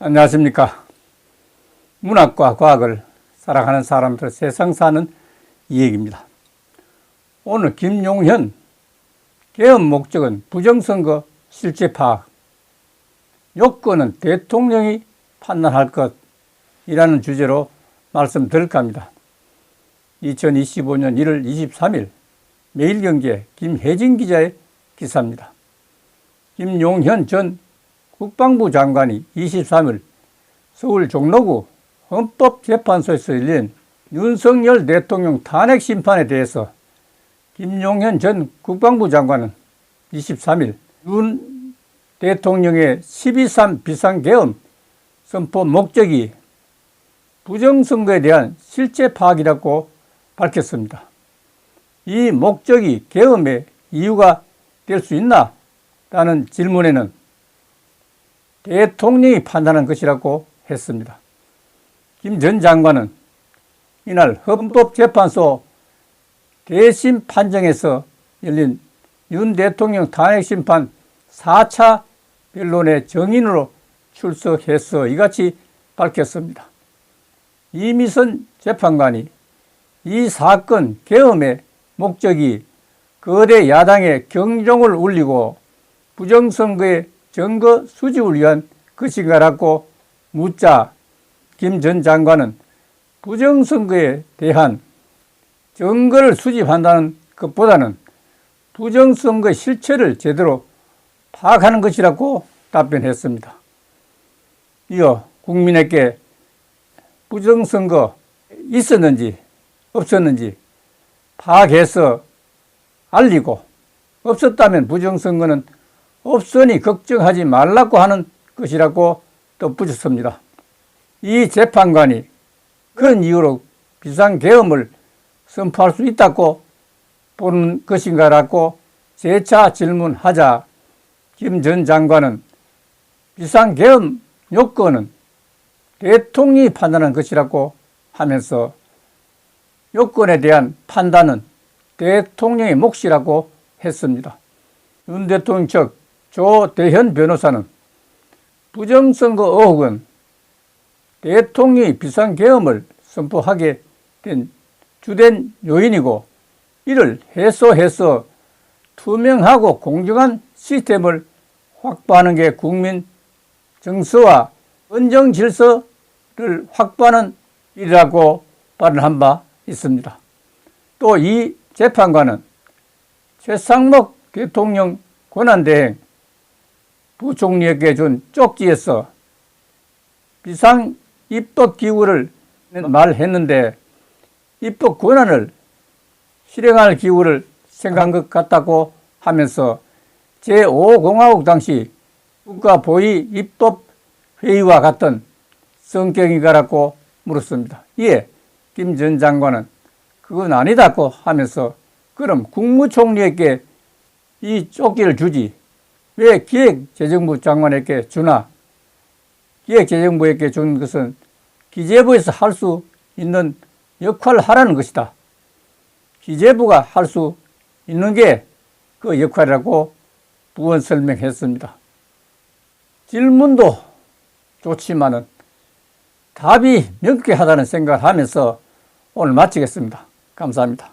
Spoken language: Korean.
안녕하십니까. 문학과 과학을 사랑하는 사람들 세상 사는 이야기입니다. 오늘 김용현 계엄 목적은 부정선거 실제 파악, 요건은 대통령이 판단할 것이라는 주제로 말씀드릴까 합니다. 2025년 1월 23일 매일경제 김혜진 기자의 기사입니다. 김용현 전 국방부 장관이 23일 서울 종로구 헌법재판소에서 열린 윤석열 대통령 탄핵 심판에 대해서 김용현 전 국방부 장관은 23일 윤 대통령의 12.3 비상계엄 선포 목적이 부정선거에 대한 실제 파악이라고 밝혔습니다. 이 목적이 계엄의 이유가 될 수 있나? 라는 질문에는 대통령이 판단한 것이라고 했습니다. 김 전 장관은 이날 헌법재판소 대심 판정에서 열린 윤 대통령 탄핵심판 4차 변론의 정인으로 출석해서 이같이 밝혔습니다. 이미선 재판관이 이 사건 계엄의 목적이 거대 야당의 경종을 울리고 부정선거의 증거 수집을 위한 것인가라고 묻자 김 전 장관은 부정선거에 대한 증거를 수집한다는 것보다는 부정선거의 실체를 제대로 파악하는 것이라고 답변했습니다. 이어 국민에게 부정선거 있었는지 없었는지 파악해서 알리고 없었다면 부정선거는 없으니 걱정하지 말라고 하는 것이라고 덧붙였습니다. 이 재판관이 그런 이유로 비상계엄을 선포할 수 있다고 보는 것인가라고 재차 질문하자 김 전 장관은 비상계엄 요건은 대통령이 판단한 것이라고 하면서 요건에 대한 판단은 대통령의 몫이라고 했습니다. 윤 대통령 측 조대현 변호사는 부정선거 의혹은 대통령이 비상계엄을 선포하게 된 주된 요인이고 이를 해소해서 투명하고 공정한 시스템을 확보하는 게 국민 정서와 헌정 질서를 확보하는 일이라고 발언한 바 있습니다. 또 이 재판관은 최상목 대통령 권한대행 부총리에게 준 쪽지에서 비상입법기구를 말했는데 입법 권한을 실행할 기구를 생각한 것 같다고 하면서 제5공화국 당시 국가보위입법회의와 같은 성격인가라고 물었습니다. 이에 김 전 장관은 그건 아니다고 하면서 그럼 국무총리에게 이 쪽지를 주지 왜 기획재정부 장관에게 주나? 기획재정부에게 준 것은 기재부에서 할 수 있는 역할을 하라는 것이다. 기재부가 할 수 있는 게 그 역할이라고 부언 설명했습니다. 질문도 좋지만은 답이 명쾌하다는 생각을 하면서 오늘 마치겠습니다. 감사합니다.